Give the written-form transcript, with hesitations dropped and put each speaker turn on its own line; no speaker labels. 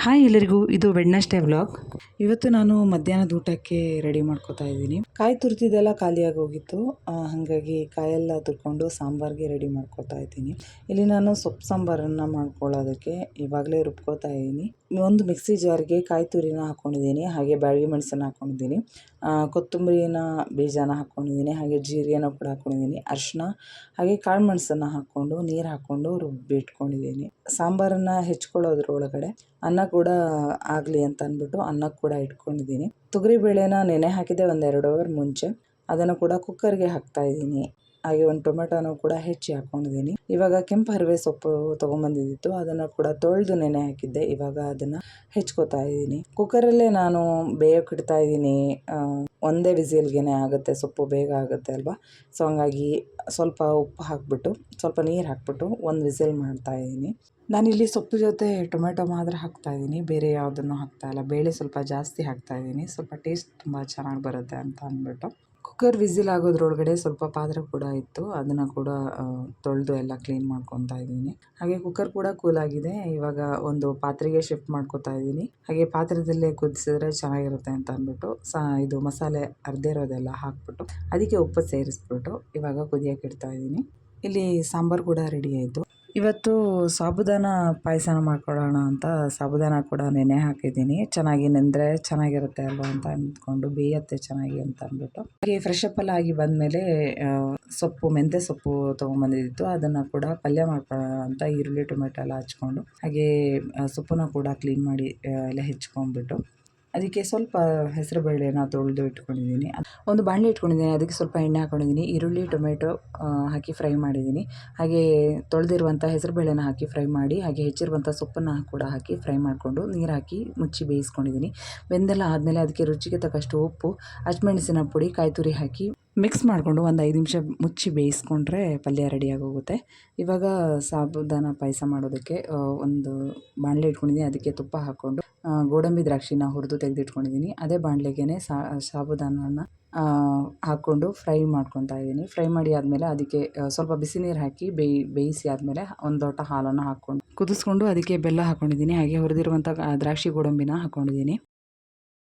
Hi ಎಲ್ಲರಿಗೂ, ಇದು Wednesday vlog. ಇವತ್ತು ನಾನು ಮಧ್ಯಾಹ್ನದ ಊಟಕ್ಕೆ ರೆಡಿ ಮಾಡ್ಕೋತಾ ಇದ್ದೀನಿ. ಕಾಯಿ ತುರ್ತಿದ್ದೆಲ್ಲ ಖಾಲಿಯಾಗಿ ಹೋಗಿತ್ತು, ಹಾಗಾಗಿ ಕಾಯೆಲ್ಲ ತುರ್ಕೊಂಡು ಸಾಂಬಾರ್ಗೆ ರೆಡಿ ಮಾಡ್ಕೋತಾ ಇದ್ದೀನಿ. ಇಲ್ಲಿ ನಾನು ಸೊಪ್ಪು ಸಾಂಬಾರನ್ನು ಮಾಡ್ಕೊಳ್ಳೋದಕ್ಕೆ ಇವಾಗಲೇ ರುಬ್ಕೋತಾ ಇದ್ದೀನಿ. ಒಂದು ಮಿಕ್ಸಿ ಜಾರ್ಗೆ ಕಾಯಿ ತುರಿನ ಹಾಕ್ಕೊಂಡಿದ್ದೀನಿ, ಹಾಗೆ ಬ್ಯಾಡಗಿ ಮೆಣಸನ್ನು ಹಾಕ್ಕೊಂಡಿದ್ದೀನಿ, ಕೊತ್ತಂಬರಿನ ಬೀಜನ ಹಾಕ್ಕೊಂಡಿದ್ದೀನಿ, ಹಾಗೆ ಜೀರಿಗೆನ ಕೂಡ ಹಾಕ್ಕೊಂಡಿದ್ದೀನಿ, ಅರಿಶಿನ ಹಾಗೆ ಕಾಳು ಮೆಣಸನ್ನು ಹಾಕ್ಕೊಂಡು ನೀರು ಹಾಕ್ಕೊಂಡು ರುಬ್ಬಿಟ್ಕೊಂಡಿದ್ದೀನಿ. ಸಾಂಬಾರನ್ನು ಹೆಚ್ಕೊಳ್ಳೋದ್ರೊಳಗಡೆ ಅನ್ನ ಕೂಡ ಆಗಲಿ ಅಂತ ಅಂದ್ಬಿಟ್ಟು ಅನ್ನಕ್ಕೆ ಕೂಡ ಇಟ್ಕೊಂಡಿದ್ದೀನಿ. ತೊಗರಿಬೇಳೆನ ನೆನೆ ಹಾಕಿದ್ದೆ ಒಂದು 2 ಅವರ್ ಮುಂಚೆ. ಅದನ್ನು ಕೂಡ ಕುಕ್ಕರ್ಗೆ ಹಾಕ್ತಾಯಿದ್ದೀನಿ. ಹಾಗೆ ಒಂದು ಟೊಮೆಟೊನೂ ಕೂಡ ಹೆಚ್ಚಿ ಹಾಕ್ಕೊಂಡಿದ್ದೀನಿ. ಇವಾಗ ಕೆಂಪು ಹರಿವೆ ಸೊಪ್ಪು ತೊಗೊಂಬಂದಿದ್ದಿತ್ತು, ಅದನ್ನು ಕೂಡ ತೊಳೆದು ನೆನೆ ಹಾಕಿದ್ದೆ. ಇವಾಗ ಅದನ್ನು ಹೆಚ್ಕೋತಾ ಇದ್ದೀನಿ. ಕುಕ್ಕರಲ್ಲೇ ನಾನು ಬೇಯೋಕೆ ಇಡ್ತಾ ಇದ್ದೀನಿ. ಒಂದೇ ವಿಸಿಲ್ಗೆ ಆಗುತ್ತೆ, ಸೊಪ್ಪು ಬೇಗ ಆಗುತ್ತೆ ಅಲ್ವಾ. ಸೊ ಹಂಗಾಗಿ ಸ್ವಲ್ಪ ಉಪ್ಪು ಹಾಕ್ಬಿಟ್ಟು ಸ್ವಲ್ಪ ನೀರು ಹಾಕ್ಬಿಟ್ಟು ಒಂದು ವಿಸಿಲ್ ಮಾಡ್ತಾಯಿದ್ದೀನಿ. ನಾನಿಲ್ಲಿ ಸೊಪ್ಪು ಜೊತೆ ಟೊಮೆಟೊ ಮಾತ್ರ ಹಾಕ್ತಾಯಿದ್ದೀನಿ, ಬೇರೆ ಯಾವುದನ್ನು ಹಾಕ್ತಾಯಿಲ್ಲ. ಬೇಳೆ ಸ್ವಲ್ಪ ಜಾಸ್ತಿ ಹಾಕ್ತಾಯಿದ್ದೀನಿ, ಸ್ವಲ್ಪ ಟೇಸ್ಟ್ ತುಂಬ ಚೆನ್ನಾಗಿ ಬರುತ್ತೆ ಅಂತ ಅಂದ್ಬಿಟ್ಟು. ಕುಕ್ಕರ್ ವಿಸಿಲ್ ಆಗೋದ್ರೊಳಗಡೆ ಸ್ವಲ್ಪ ಪಾತ್ರೆ ಕೂಡ ಇತ್ತು, ಅದನ್ನು ಕೂಡ ತೊಳೆದು ಎಲ್ಲ ಕ್ಲೀನ್ ಮಾಡ್ಕೊತಾ ಇದ್ದೀನಿ. ಹಾಗೆ ಕುಕ್ಕರ್ ಕೂಡ ಕೂಲಾಗಿದೆ. ಇವಾಗ ಒಂದು ಪಾತ್ರೆಗೆ ಶಿಫ್ಟ್ ಮಾಡ್ಕೊತಾ ಇದ್ದೀನಿ. ಹಾಗೆ ಪಾತ್ರೆದಲ್ಲೇ ಕುದಿಸಿದ್ರೆ ಚೆನ್ನಾಗಿರುತ್ತೆ ಅಂತ ಅಂದ್ಬಿಟ್ಟು ಇದು ಮಸಾಲೆ ಅರ್ಧೇ ಇರೋದೆಲ್ಲ ಹಾಕ್ಬಿಟ್ಟು ಅದಕ್ಕೆ ಉಪ್ಪು ಸೇರಿಸ್ಬಿಟ್ಟು ಇವಾಗ ಕುದಿಯೋಕೆ ಇಡ್ತಾ ಇದ್ದೀನಿ. ಇಲ್ಲಿ ಸಾಂಬಾರು ಕೂಡ ರೆಡಿ ಆಯಿತು. ಇವತ್ತು ಸಾಬುದಾನ ಪಾಯಸನ ಮಾಡ್ಕೊಳ್ಳೋಣ ಅಂತ ಸಾಬುದಾನ ಕೂಡ ನೆನೆ ಹಾಕಿದ್ದೀನಿ. ಚೆನ್ನಾಗಿ ನೆಂದರೆ ಚೆನ್ನಾಗಿರುತ್ತೆ ಅಲ್ವಾ ಅಂತ ಅಂದ್ಕೊಂಡು, ಬೇಯತ್ತೆ ಚೆನ್ನಾಗಿ ಅಂತ ಅಂದ್ಬಿಟ್ಟು. ಹಾಗೆ ಫ್ರೆಶ್ ಅಪ್ ಎಲ್ಲ ಆಗಿ ಬಂದಮೇಲೆ ಮೆಂತ್ಯ ಸೊಪ್ಪು ತೊಗೊಂಬಂದಿದ್ದು, ಅದನ್ನು ಕೂಡ ಪಲ್ಯ ಮಾಡ್ಕೊಳ್ಳೋಣ ಅಂತ ಈರುಳ್ಳಿ ಟೊಮೆಟೊ ಎಲ್ಲ ಹಚ್ಕೊಂಡು, ಹಾಗೆ ಸೊಪ್ಪನ್ನ ಕೂಡ ಕ್ಲೀನ್ ಮಾಡಿ ಎಲ್ಲ ಹೆಚ್ಕೊಂಡ್ಬಿಟ್ಟು ಅದಕ್ಕೆ ಸ್ವಲ್ಪ ಹೆಸರು ಬೇಳೆನ ತೊಳೆದು ಇಟ್ಕೊಂಡಿದ್ದೀನಿ. ಒಂದು ಬಾಣಲೆ ಇಟ್ಕೊಂಡಿದ್ದೀನಿ, ಅದಕ್ಕೆ ಸ್ವಲ್ಪ ಎಣ್ಣೆ ಹಾಕ್ಕೊಂಡಿದ್ದೀನಿ, ಈರುಳ್ಳಿ ಟೊಮೆಟೊ ಹಾಕಿ ಫ್ರೈ ಮಾಡಿದ್ದೀನಿ. ಹಾಗೆ ತೊಳೆದಿರುವಂಥ ಹೆಸರು ಬೇಳೆನ ಹಾಕಿ ಫ್ರೈ ಮಾಡಿ, ಹಾಗೆ ಹೆಚ್ಚಿರುವಂಥ ಸೊಪ್ಪನ್ನು ಕೂಡ ಹಾಕಿ ಫ್ರೈ ಮಾಡಿಕೊಂಡು ನೀರು ಹಾಕಿ ಮುಚ್ಚಿ ಬೇಯಿಸ್ಕೊಂಡಿದ್ದೀನಿ. ಬೆಂದೆಲ್ಲ ಆದಮೇಲೆ ಅದಕ್ಕೆ ರುಚಿಗೆ ತಕ್ಕಷ್ಟು ಉಪ್ಪು, ಹಸಿಮೆಣಸಿನ ಪುಡಿ, ಕಾಯಿ ತುರಿ ಹಾಕಿ ಮಿಕ್ಸ್ ಮಾಡಿಕೊಂಡು ಒಂದು 5 ನಿಮಿಷ ಮುಚ್ಚಿ ಬೇಯಿಸ್ಕೊಂಡ್ರೆ ಪಲ್ಯ ರೆಡಿಯಾಗೋಗುತ್ತೆ. ಇವಾಗ ಸಾಬುದಾನ ಪಾಯಸ ಮಾಡೋದಕ್ಕೆ ಒಂದು ಬಾಣಲೆ ಇಟ್ಕೊಂಡಿದ್ದೀನಿ, ಅದಕ್ಕೆ ತುಪ್ಪ ಹಾಕ್ಕೊಂಡು ಗೋಡಂಬಿ ದ್ರಾಕ್ಷಿನ ಹುರಿದು ತೆಗೆದಿಟ್ಕೊಂಡಿದ್ದೀನಿ. ಅದೇ ಬಾಣಲೆಗೆ ಸಾಬುದಾನನ ಹಾಕ್ಕೊಂಡು ಫ್ರೈ ಮಾಡ್ಕೊತಾ ಇದ್ದೀನಿ. ಫ್ರೈ ಮಾಡಿ ಆದಮೇಲೆ ಅದಕ್ಕೆ ಸ್ವಲ್ಪ ಬಿಸಿ ನೀರು ಹಾಕಿ ಬೇಯಿಸಿ ಆದಮೇಲೆ ಒಂದು ಲೋಟ ಹಾಲನ್ನು ಹಾಕ್ಕೊಂಡು ಕುದಿಸ್ಕೊಂಡು ಅದಕ್ಕೆ ಬೆಲ್ಲ ಹಾಕ್ಕೊಂಡಿದ್ದೀನಿ. ಹಾಗೆ ಹುರಿದಿರುವಂಥ ದ್ರಾಕ್ಷಿ ಗೋಡಂಬಿನ ಹಾಕ್ಕೊಂಡಿದ್ದೀನಿ.